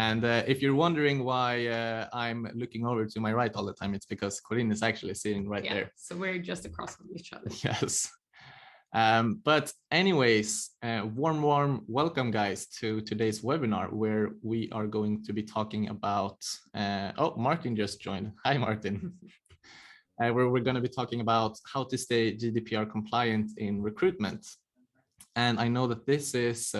And if you're wondering why I'm looking over to my right all the time, it's because Corinne is actually sitting right there. So we're just across from each other. Yes. But anyways, warm welcome, guys, to today's webinar, where we are going to be talking about, oh, Martin just joined. Hi, Martin. Where we're going to be talking about how to stay GDPR compliant in recruitment. And I know that this is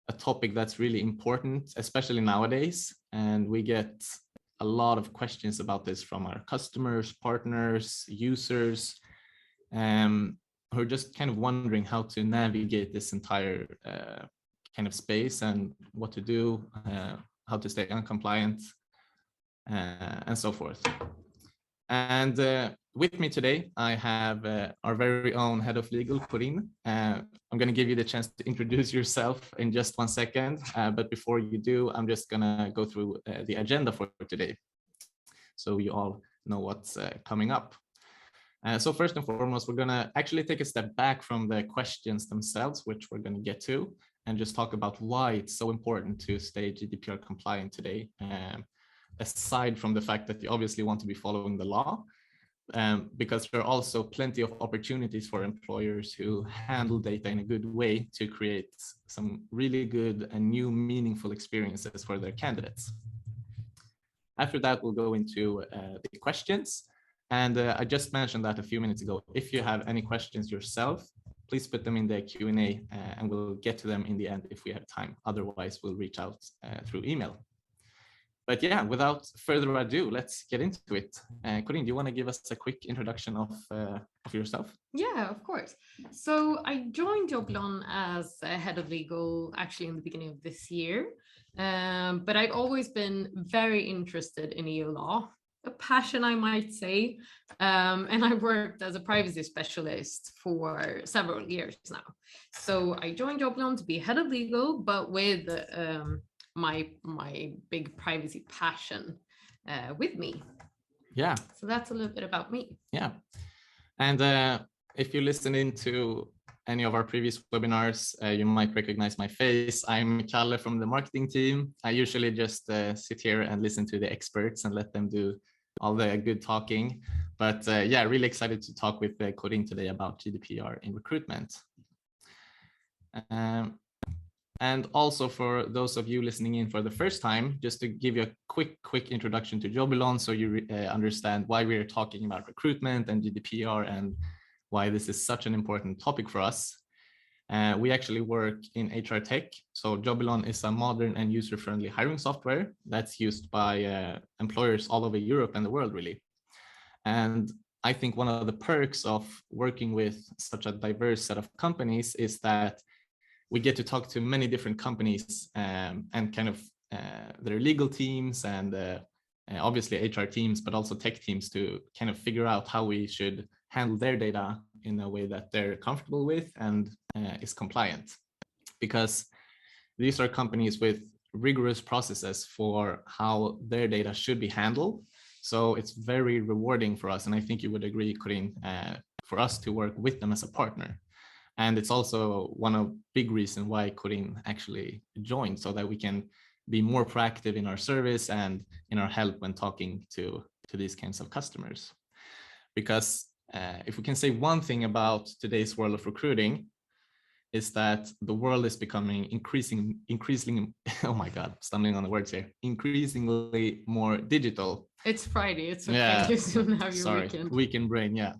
a topic that's really important, especially nowadays. And we get a lot of questions about this from our customers, partners, users, who are just kind of wondering how to navigate this entire kind of space and what to do, how to stay compliant, and so forth. And with me today, I have our very own head of legal, Corinne. I'm going to give you the chance to introduce yourself in just 1 second. But before you do, I'm just going to go through the agenda for today, so you all know what's coming up. So first and foremost, we're going to actually take a step back from the questions themselves, which we're going to get to, and just talk about why it's so important to stay GDPR compliant today. Aside from the fact that you obviously want to be following the law, because there are also plenty of opportunities for employers who handle data in a good way to create some really good and new meaningful experiences for their candidates. After that, we'll go into the questions. And I just mentioned that a few minutes ago. If you have any questions yourself, please put them in the Q&A and we'll get to them in the end if we have time. Otherwise, we'll reach out through email. But yeah, without further ado, let's get into it. Corinne, do you want to give us a quick introduction of yourself? Yeah, of course. So I joined Jobylon as a head of legal actually in the beginning of this year. But I've always been very interested in EU law, a passion, I might say. And I worked as a privacy specialist for several years now. So I joined Jobylon to be head of legal, but with my big privacy passion with me. Yeah. So that's a little bit about me. Yeah. And if you listen into any of our previous webinars, you might recognize my face. I'm Kalle from the marketing team. I usually just sit here and listen to the experts and let them do all the good talking. But yeah, really excited to talk with Corinne today about GDPR in recruitment. And also for those of you listening in for the first time, just to give you a quick introduction to Jobylon, so you understand why we're talking about recruitment and GDPR and why this is such an important topic for us. We actually work in HR tech. So Jobylon is a modern and user-friendly hiring software that's used by employers all over Europe and the world, really. And I think one of the perks of working with such a diverse set of companies is that we get to talk to many different companies and kind of their legal teams and obviously HR teams, but also tech teams to kind of figure out how we should handle their data in a way that they're comfortable with and is compliant. Because these are companies with rigorous processes for how their data should be handled. So it's very rewarding for us. And I think you would agree, Corinne, for us to work with them as a partner. And it's also one of the big reasons why Corinne actually joined, so that we can be more proactive in our service and in our help when talking to these kinds of customers. Because if we can say one thing about today's world of recruiting, is that the world is becoming increasingly, oh my God, stumbling on the words here, increasingly more digital. It's Friday, it's okay, yeah. You soon have your weekend brain, yeah.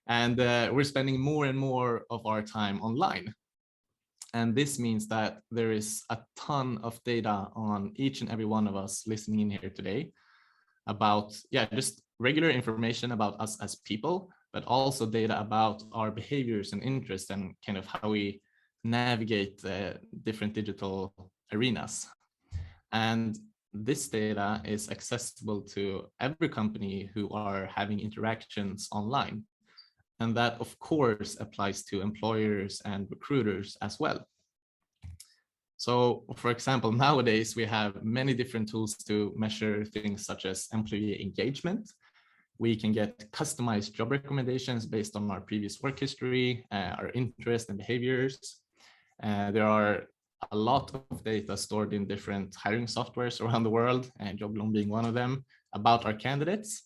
And we're spending more and more of our time online. And this means that there is a ton of data on each and every one of us listening in here today about, yeah, just regular information about us as people, but also data about our behaviors and interests and kind of how we navigate different digital arenas. And this data is accessible to every company who are having interactions online. And that, of course, applies to employers and recruiters as well. So, for example, nowadays we have many different tools to measure things such as employee engagement. We can get customized job recommendations based on our previous work history, our interests and behaviors. There are a lot of data stored in different hiring softwares around the world, and Jobylon being one of them, about our candidates.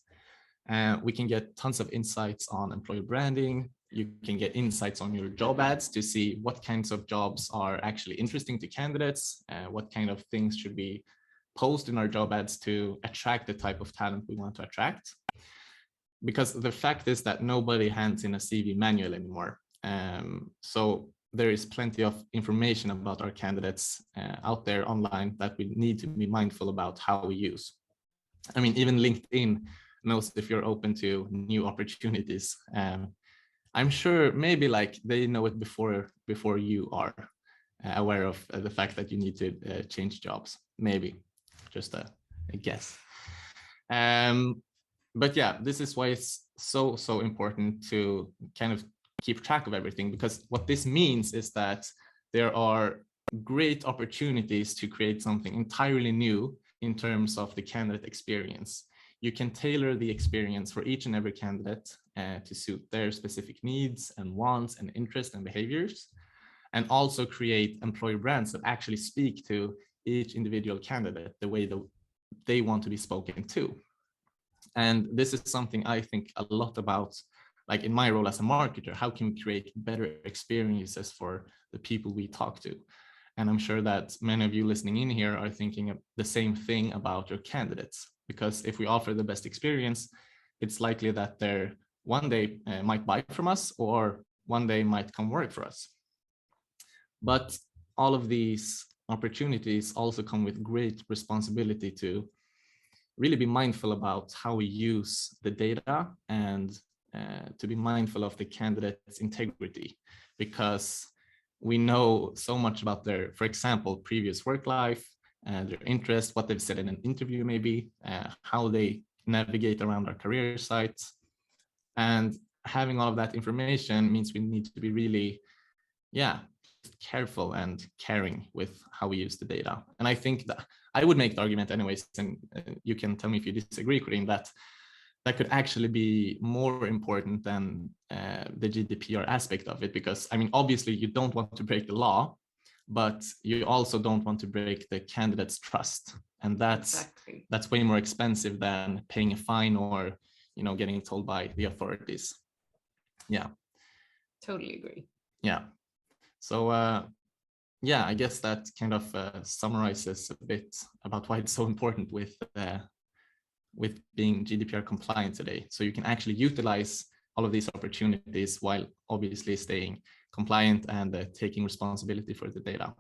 We can get tons of insights on employer branding. You can get insights on your job ads to see what kinds of jobs are actually interesting to candidates, what kind of things should we post in our job ads to attract the type of talent we want to attract. Because the fact is that nobody hands in a CV manual anymore. So there is plenty of information about our candidates out there online that we need to be mindful about how we use. I mean, even LinkedIn knows if you're open to new opportunities. I'm sure maybe like they know it before you are aware of the fact that you need to change jobs. Maybe, just a guess. But yeah, this is why it's so important to kind of keep track of everything, because what this means is that there are great opportunities to create something entirely new in terms of the candidate experience. You can tailor the experience for each and every candidate to suit their specific needs and wants and interests and behaviors, and also create employer brands that actually speak to each individual candidate the way that they want to be spoken to. And this is something I think a lot about, like in my role as a marketer. How can we create better experiences for the people we talk to? And I'm sure that many of you listening in here are thinking of the same thing about your candidates, because if we offer the best experience, it's likely that they're one day might buy from us, or one day might come work for us. But all of these opportunities also come with great responsibility to really be mindful about how we use the data, and to be mindful of the candidate's integrity, because we know so much about their, for example, previous work life, their interests, what they've said in an interview, maybe how they navigate around our career sites. And having all of that information means we need to be really, careful and caring with how we use the data. And I think that I would make the argument anyways, and you can tell me if you disagree, Corinne, that could actually be more important than the GDPR aspect of it. Because I mean, obviously you don't want to break the law, but you also don't want to break the candidate's trust. And that's way more expensive than paying a fine or, getting told by the authorities. Yeah. Totally agree. Yeah. So I guess that kind of summarizes a bit about why it's so important with being GDPR compliant today. So you can actually utilize all of these opportunities while obviously staying compliant and taking responsibility for the data.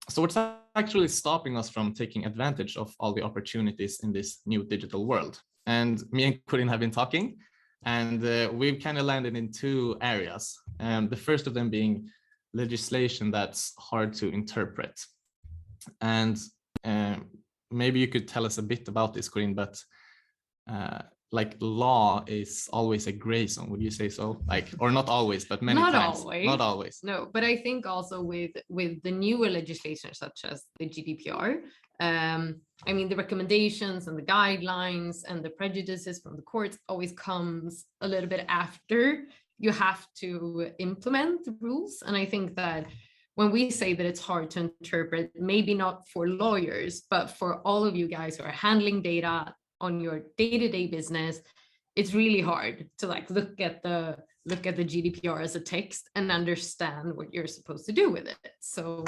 So what's actually stopping us from taking advantage of all the opportunities in this new digital world? And me and Corinne have been talking, and we've kind of landed in two areas. The first of them being legislation that's hard to interpret. And maybe you could tell us a bit about this, Corinne, but like law is always a gray zone. Would you say so? Like, or not always, but many times. Not always. No, but I think also with the newer legislation such as the GDPR, I mean, the recommendations and the guidelines and the prejudices from the courts always comes a little bit after you have to implement the rules. And I think that when we say that it's hard to interpret, maybe not for lawyers, but for all of you guys who are handling data on your day-to-day business, it's really hard to like look at the GDPR as a text and understand what you're supposed to do with it. So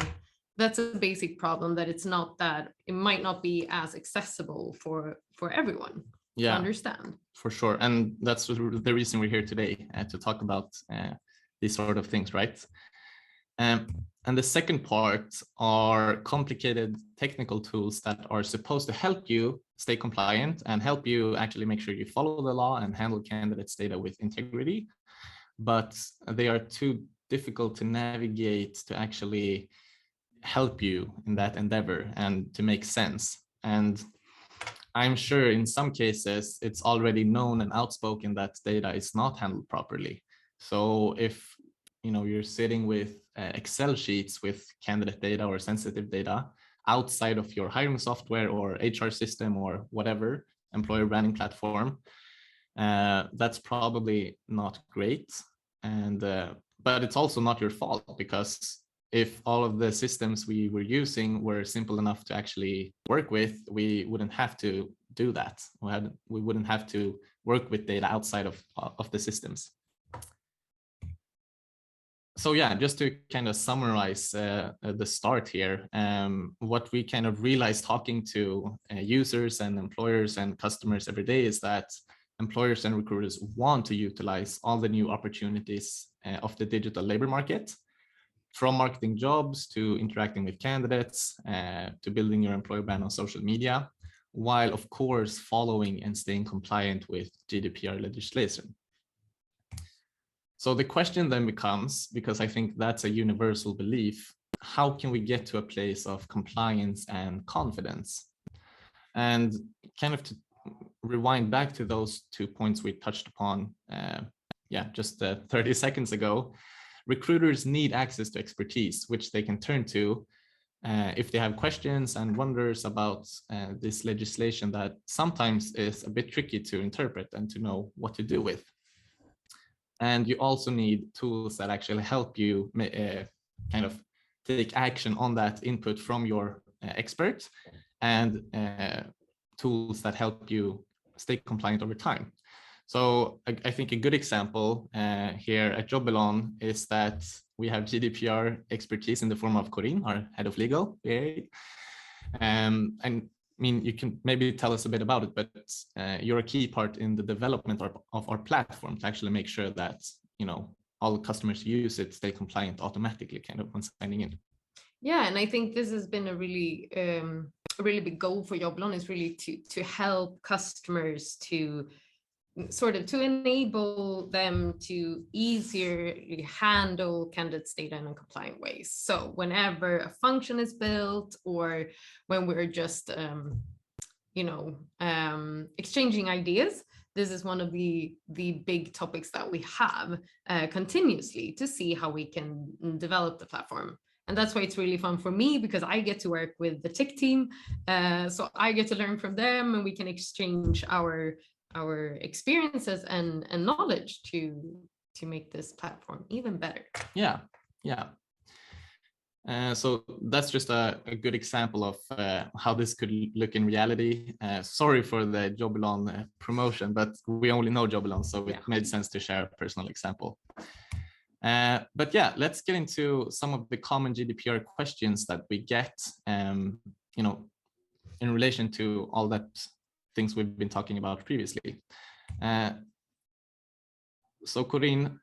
that's a basic problem, that it's not that it might not be as accessible for everyone to understand. For sure. And that's the reason we're here today, to talk about these sort of things, right? And the second part are complicated technical tools that are supposed to help you stay compliant and help you actually make sure you follow the law and handle candidates' data with integrity. But they are too difficult to navigate to actually help you in that endeavor and to make sense. And I'm sure in some cases it's already known and outspoken that data is not handled properly. So if you're sitting with Excel sheets with candidate data or sensitive data outside of your hiring software or HR system or whatever employer branding platform, that's probably not great. And But it's also not your fault, because if all of the systems we were using were simple enough to actually work with, we wouldn't have to do that. We wouldn't have to work with data outside of the systems. So yeah, just to kind of summarize the start here, what we kind of realized talking to users and employers and customers every day is that employers and recruiters want to utilize all the new opportunities of the digital labor market, from marketing jobs to interacting with candidates, to building your employer brand on social media, while of course following and staying compliant with GDPR legislation. So the question then becomes, because I think that's a universal belief, how can we get to a place of compliance and confidence? And kind of to rewind back to those 2 points we touched upon, just 30 seconds ago, recruiters need access to expertise, which they can turn to if they have questions and wonders about this legislation that sometimes is a bit tricky to interpret and to know what to do with. And you also need tools that actually help you kind of take action on that input from your expert, and tools that help you stay compliant over time. So I think a good example here at Jobylon is that we have GDPR expertise in the form of Corinne, our head of legal. And I mean, you can maybe tell us a bit about it, but you're a key part in the development of our platform to actually make sure that, you know, all customers who use it stay compliant automatically kind of when signing in. Yeah, and I think this has been a really big goal for Jobylon, is really to help customers to sort of to enable them to easier handle candidates' data in a compliant way. So whenever a function is built, or when we're just exchanging ideas, this is one of the big topics that we have continuously to see how we can develop the platform. And that's why it's really fun for me, because I get to work with the tech team. So I get to learn from them, and we can exchange our experiences and knowledge to make this platform even better. Yeah. So that's just a good example of how this could look in reality. Sorry for the Jobylon promotion, but we only know Jobylon, so it made sense to share a personal example. But yeah, let's get into some of the common GDPR questions that we get, in relation to all that things we've been talking about previously. So Corinne,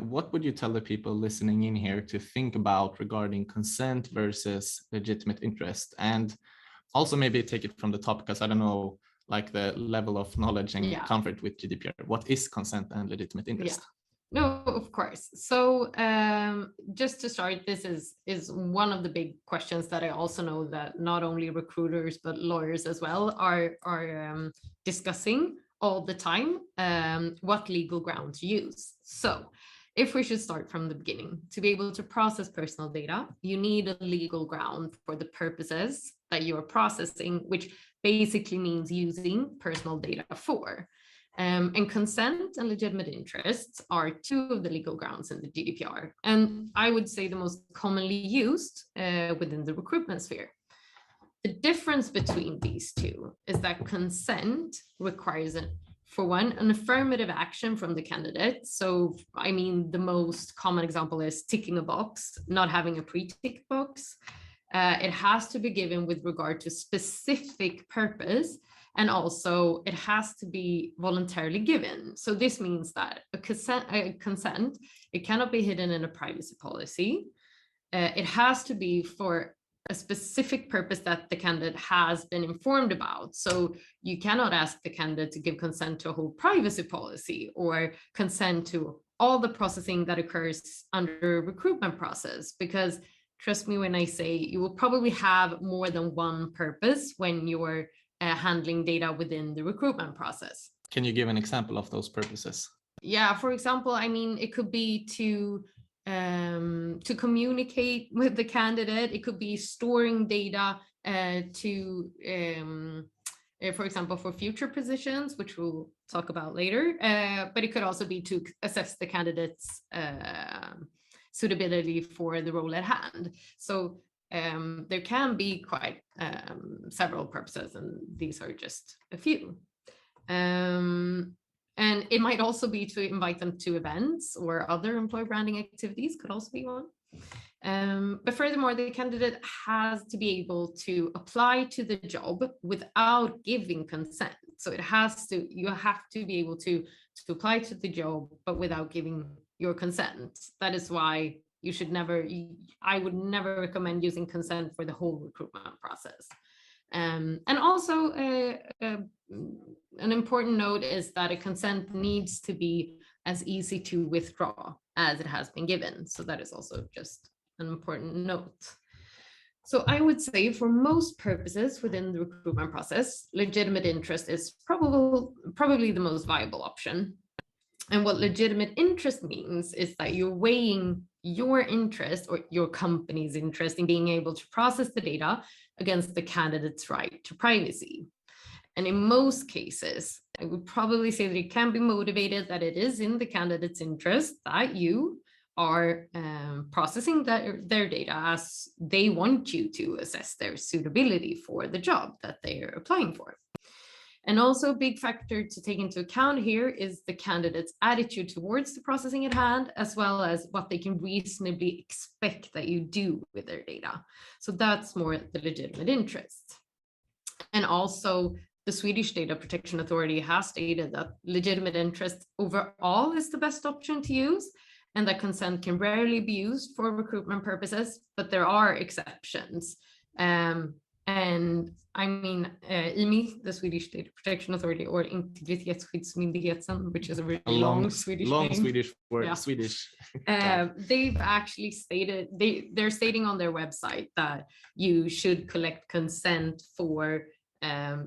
what would you tell the people listening in here to think about regarding consent versus legitimate interest? And also maybe take it from the top, because I don't know, like the level of knowledge and comfort with GDPR. What is consent and legitimate interest? Yeah. No, of course. So just to start, this is one of the big questions that I also know that not only recruiters but lawyers as well are discussing all the time, what legal ground to use. So if we should start from the beginning, to be able to process personal data, you need a legal ground for the purposes that you are processing, which basically means using personal data for. And consent and legitimate interests are two of the legal grounds in the GDPR. And I would say the most commonly used within the recruitment sphere. The difference between these two is that consent requires, for one, an affirmative action from the candidate. So, I mean, the most common example is ticking a box, not having a pre-tick box. It has to be given with regard to specific purpose, and also it has to be voluntarily given. So this means that a consent, it cannot be hidden in a privacy policy. It has to be for a specific purpose that the candidate has been informed about. So you cannot ask the candidate to give consent to a whole privacy policy, or consent to all the processing that occurs under a recruitment process, because trust me when I say you will probably have more than one purpose when you're handling data within the recruitment process. Can you give an example of those purposes? Yeah, for example, I mean, it could be to communicate with the candidate. It could be storing data to for example, for future positions, which we'll talk about later, but it could also be to assess the candidate's suitability for the role at hand. So there can be quite several purposes, and these are just a few. And it might also be to invite them to events, or other employer branding activities could also be one. But furthermore, the candidate has to be able to apply to the job without giving consent. So you have to be able to apply to the job, but without giving your consent. That is why I would never recommend using consent for the whole recruitment process. And also an important note is that a consent needs to be as easy to withdraw as it has been given. So that is also just an important note. So I would say for most purposes within the recruitment process, legitimate interest is probably the most viable option. And what legitimate interest means is that you're weighing your interest or your company's interest in being able to process the data against the candidate's right to privacy. And in most cases, I would probably say that it can be motivated that it is in the candidate's interest that you are processing their data as they want you to assess their suitability for the job that they are applying for. And also a big factor to take into account here is the candidate's attitude towards the processing at hand, as well as what they can reasonably expect that you do with their data. So that's more the legitimate interest. And also the Swedish Data Protection Authority has stated that legitimate interest overall is the best option to use, and that consent can rarely be used for recruitment purposes, but there are exceptions. And I mean, IMI, the Swedish Data Protection Authority, or Integritetsskyddsmyndigheten, which is a really long Swedish name. Swedish word, yeah. Swedish. They've actually stated, they're stating on their website that you should collect consent for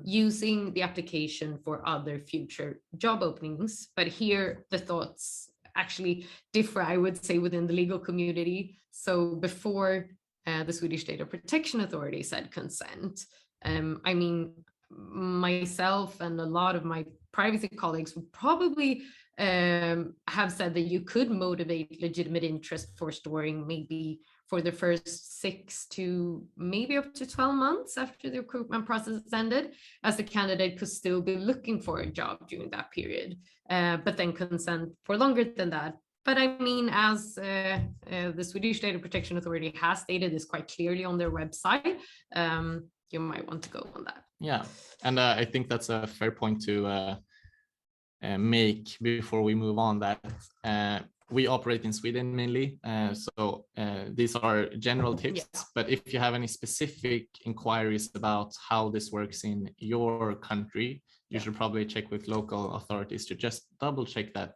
using the application for other future job openings. But here the thoughts actually differ, I would say, within the legal community. So before the Swedish Data Protection Authority said consent, I mean, myself and a lot of my privacy colleagues would probably have said that you could motivate legitimate interest for storing maybe for the first 6 to maybe up to 12 months after the recruitment process ended, as the candidate could still be looking for a job during that period, but then consent for longer than that. But I mean, as the Swedish Data Protection Authority has stated this quite clearly on their website, you might want to go on that. Yeah, and I think that's a fair point to make before we move on, that we operate in Sweden mainly. So these are general tips, yeah. But if you have any specific inquiries about how this works in your country, you should probably check with local authorities to just double check that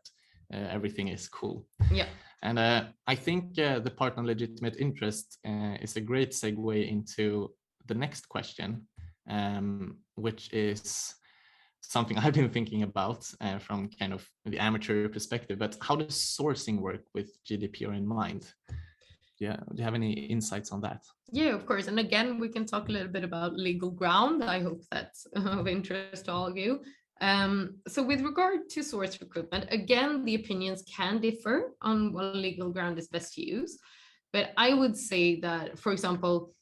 everything is cool. Yeah. And I think the part on legitimate interest is a great segue into the next question, which is something I've been thinking about from kind of the amateur perspective. But how does sourcing work with GDPR in mind? Yeah, do you have any insights on that? Yeah, of course. And again, we can talk a little bit about legal ground. I hope that's of interest to all of you. So with regard to source recruitment, again, the opinions can differ on what legal ground is best to use. But I would say that, for example,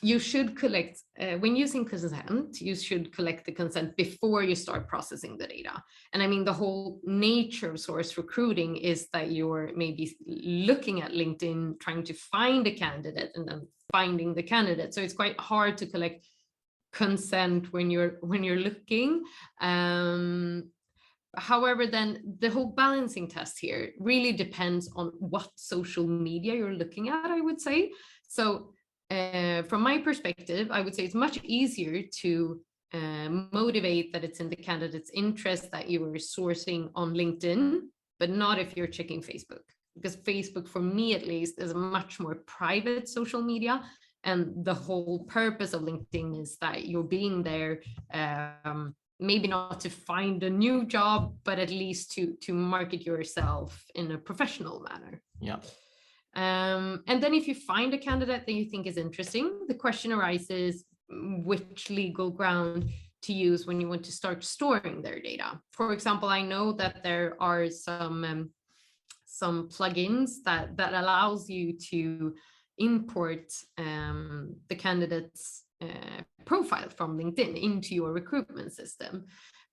you should collect, when using consent, you should collect the consent before you start processing the data. And I mean, the whole nature of source recruiting is that you're maybe looking at LinkedIn, trying to find a candidate and then finding the candidate. So it's quite hard to collect consent when you're looking. However, then the whole balancing test here really depends on what social media you're looking at, I would say. So from my perspective, I would say it's much easier to motivate that it's in the candidate's interest that you are sourcing on LinkedIn, but not if you're checking Facebook, because Facebook, for me at least, is a much more private social media. And the whole purpose of LinkedIn is that you're being there, maybe not to find a new job, but at least to market yourself in a professional manner. Yeah. And then if you find a candidate that you think is interesting, the question arises, which legal ground to use when you want to start storing their data. For example, I know that there are some plugins that allows you to import the candidate's profile from LinkedIn into your recruitment system.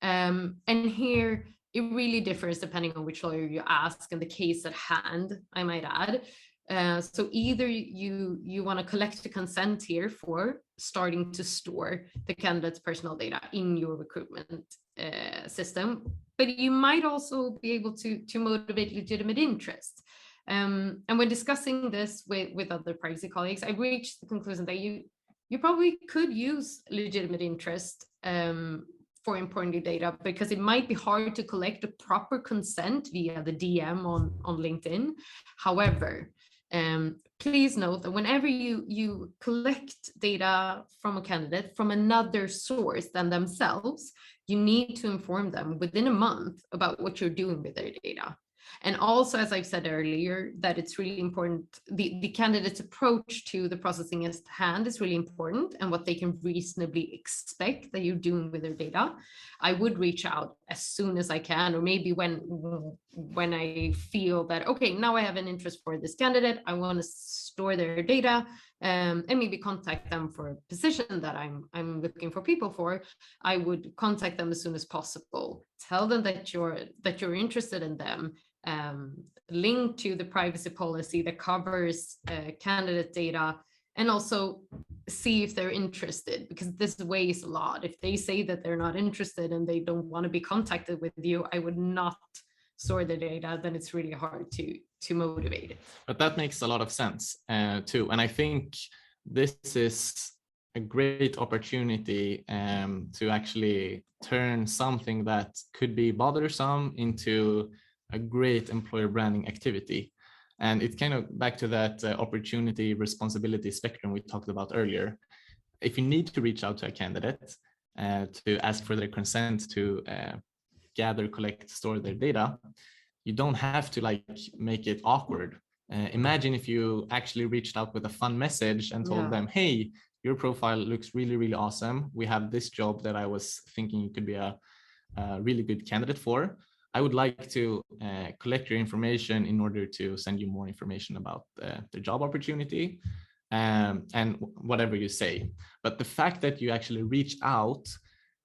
And here it really differs depending on which lawyer you ask and the case at hand, I might add. So either you want to collect the consent here for starting to store the candidate's personal data in your recruitment system, but you might also be able to motivate legitimate interest. And when discussing this with other privacy colleagues, I reached the conclusion that you probably could use legitimate interest for importing data, because it might be hard to collect the proper consent via the DM on LinkedIn. However, please note that whenever you collect data from a candidate from another source than themselves, you need to inform them within a month about what you're doing with their data. And also, as I've said earlier, that it's really important, the candidate's approach to the processing at hand is really important, and what they can reasonably expect that you're doing with their data. I would reach out as soon as I can, or maybe when I feel that, okay, now I have an interest for this candidate, I want to store their data, and maybe contact them for a position that I'm looking for people for. I would contact them as soon as possible, tell them that you're interested in them, link to the privacy policy that covers candidate data, and also see if they're interested, because this weighs a lot. If they say that they're not interested and they don't want to be contacted with you, I would not store the data. Then it's really hard to motivate it. But that makes a lot of sense too, and I think this is a great opportunity to actually turn something that could be bothersome into a great employer branding activity. And it's kind of back to that opportunity responsibility spectrum we talked about earlier. If you need to reach out to a candidate to ask for their consent to gather, collect, store their data, you don't have to like make it awkward. Imagine if you actually reached out with a fun message and told them, hey, your profile looks really, really awesome. We have this job that I was thinking you could be a really good candidate for. I would like to collect your information in order to send you more information about the job opportunity and whatever you say. But the fact that you actually reach out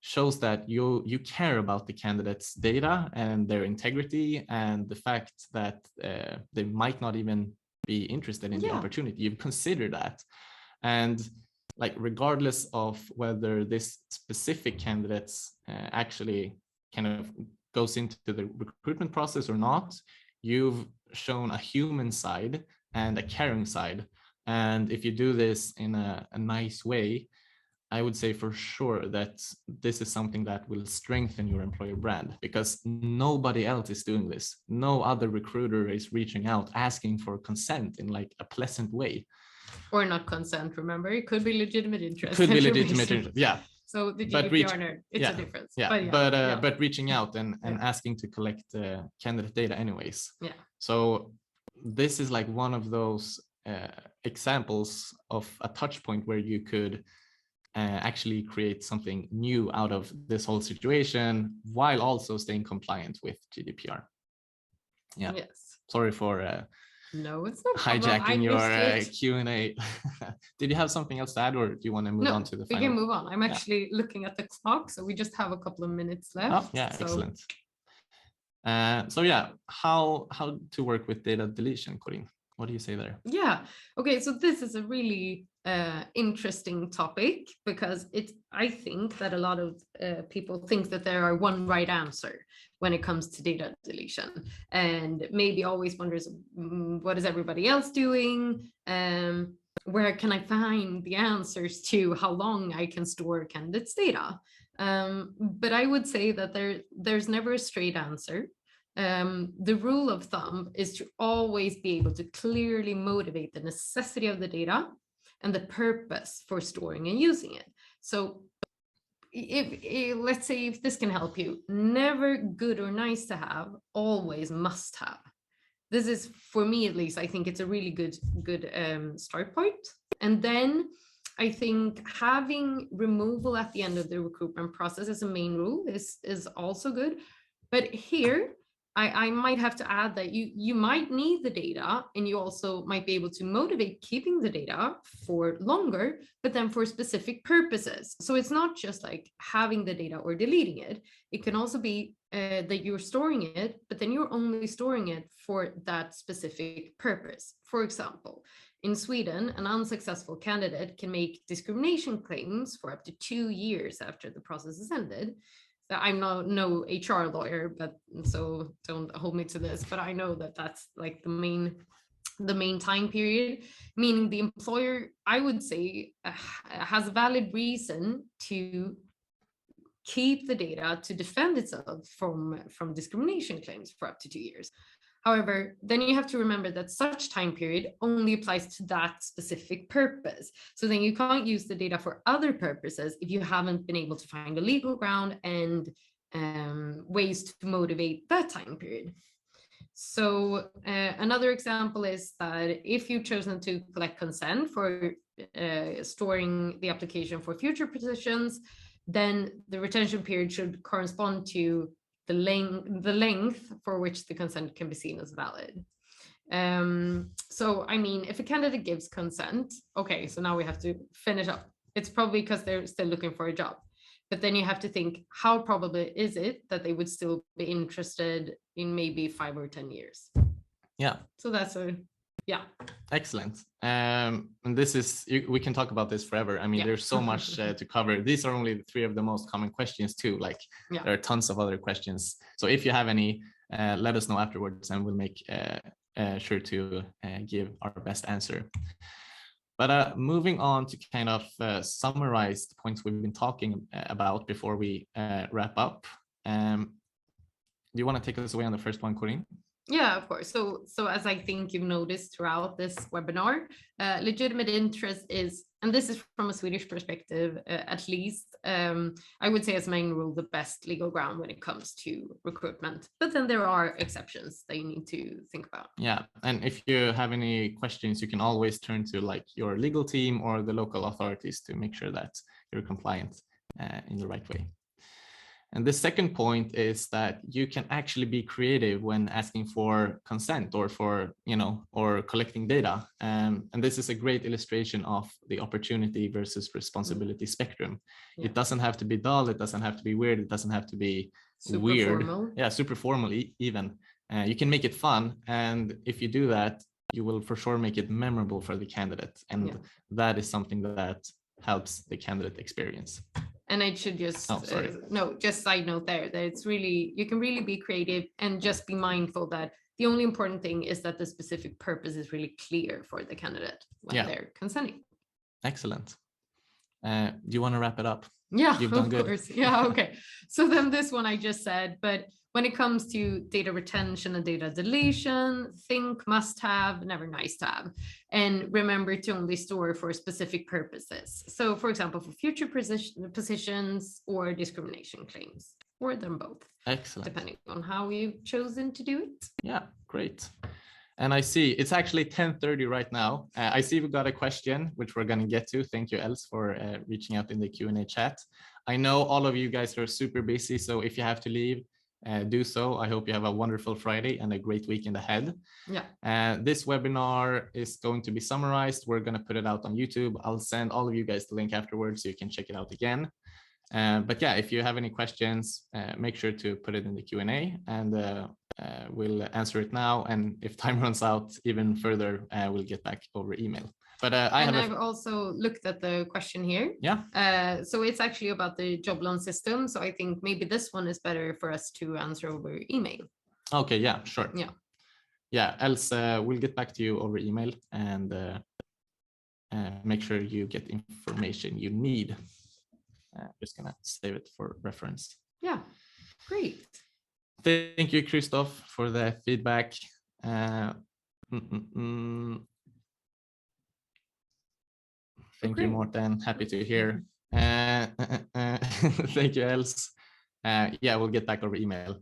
shows that you care about the candidate's data and their integrity, and the fact that they might not even be interested in the opportunity. You've considered that. And like, regardless of whether this specific candidate's actually kind of goes into the recruitment process or not, you've shown a human side and a caring side. And if you do this in a nice way, I would say for sure that this is something that will strengthen your employer brand, because nobody else is doing this. No other recruiter is reaching out asking for consent in like a pleasant way. Or not consent, remember, it could be legitimate interest. Could be legitimate interest, yeah. So the GDPR, it's a difference. Yeah. But reaching out and asking to collect candidate data anyways. Yeah. So this is like one of those examples of a touch point where you could actually create something new out of this whole situation while also staying compliant with GDPR. Yeah. Yes. Sorry for no, it's not hijacking your Q&A. Did you have something else to add, or do you want to move on to the final? We can move on. I'm actually looking at the clock, so we just have a couple of minutes left. Oh, yeah, so. Excellent. So yeah, how to work with data deletion, Corinne? What do you say there? Yeah, okay, so this is a really interesting topic, because I think that a lot of people think that there are one right answer when it comes to data deletion, and maybe always wonders, what is everybody else doing? Where can I find the answers to how long I can store candidates' data? But I would say that there's never a straight answer. The rule of thumb is to always be able to clearly motivate the necessity of the data and the purpose for storing and using it. So if let's say, if this can help you, never good or nice to have, always must have. This is, for me at least, I think it's a really good start point. And then I think having removal at the end of the recruitment process as a main rule is also good. But here, I might have to add that you might need the data, and you also might be able to motivate keeping the data for longer, but then for specific purposes. So it's not just like having the data or deleting it. It can also be that you're storing it, but then you're only storing it for that specific purpose. For example, in Sweden, an unsuccessful candidate can make discrimination claims for up to 2 years after the process is ended. So I'm no HR lawyer, but so don't hold me to this, but I know that that's like the main time period, meaning the employer, I would say, has a valid reason to keep the data to defend itself from discrimination claims for up to 2 years. However, then you have to remember that such time period only applies to that specific purpose. So then you can't use the data for other purposes if you haven't been able to find a legal ground and ways to motivate that time period. So another example is that if you've chosen to collect consent for storing the application for future positions, then the retention period should correspond to the length for which the consent can be seen as valid. So, I mean, if a candidate gives consent, okay, so now we have to finish up. It's probably because they're still looking for a job. But then you have to think, how probable is it that they would still be interested in maybe 5 or 10 years? Yeah. So that's yeah. Excellent. And this is, we can talk about this forever. I mean, there's so much to cover. These are only 3 of the most common questions too. Like there are tons of other questions. So if you have any, let us know afterwards and we'll make sure to give our best answer. But moving on to kind of summarize the points we've been talking about before we wrap up. Do you want to take us away on the first one, Corinne? Yeah, of course. So as I think you've noticed throughout this webinar, legitimate interest is, and this is from a Swedish perspective, at least, I would say as main rule, the best legal ground when it comes to recruitment. But then there are exceptions that you need to think about. Yeah, and if you have any questions, you can always turn to like your legal team or the local authorities to make sure that you're compliant in the right way. And the second point is that you can actually be creative when asking for consent or for, or collecting data. And this is a great illustration of the opportunity versus responsibility spectrum. Yeah. It doesn't have to be dull. It doesn't have to be weird. It doesn't have to be super weird. Formal. Yeah, super formal even. You can make it fun. And if you do that, you will for sure make it memorable for the candidate. And that is something that helps the candidate experience. And I should just, just side note there, that it's really, you can really be creative and just be mindful that the only important thing is that the specific purpose is really clear for the candidate when they're consenting. Excellent. Do you want to wrap it up? Yeah, you've done good. Of course. Yeah, okay. So then this one I just said, but when it comes to data retention and data deletion, think must have, never nice to have. And remember to only store for specific purposes. So for example, for future positions or discrimination claims, or them both. Excellent. Depending on how you've chosen to do it. Yeah, great. And I see it's actually 10:30 right now. I see we got a question, which we're going to get to. Thank you, Els, for reaching out in the Q&A chat. I know all of you guys are super busy, so if you have to leave, do so. I hope you have a wonderful Friday and a great weekend ahead. Yeah. This webinar is going to be summarized. We're going to put it out on YouTube. I'll send all of you guys the link afterwards so you can check it out again. But yeah, if you have any questions, make sure to put it in the Q&A and we'll answer it now. And if time runs out even further, we'll get back over email. But I've also looked at the question here. Yeah. So it's actually about the Jobylon system. So I think maybe this one is better for us to answer over email. Okay. Yeah. Sure. Yeah. Yeah. Else, we'll get back to you over email and make sure you get information you need. Just gonna save it for reference. Yeah. Great. Thank you, Christoph, for the feedback. Thank you, Morten. Happy to hear. Thank you, Els. Yeah, we'll get back over email.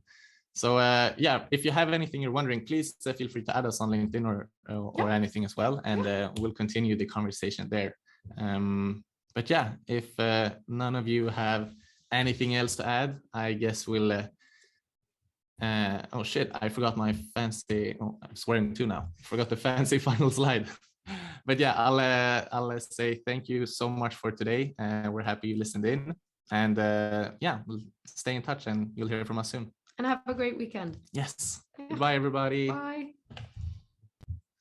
So yeah, if you have anything you're wondering, please feel free to add us on LinkedIn or anything as well, and we'll continue the conversation there. But yeah, if none of you have anything else to add, I guess we'll oh shit, I forgot my fancy, oh, I'm swearing too now. Forgot the fancy final slide. But yeah, I'll say thank you so much for today. We're happy you listened in. And yeah, we'll stay in touch and you'll hear from us soon. And have a great weekend. Yes. Yeah. Goodbye, everybody. Bye.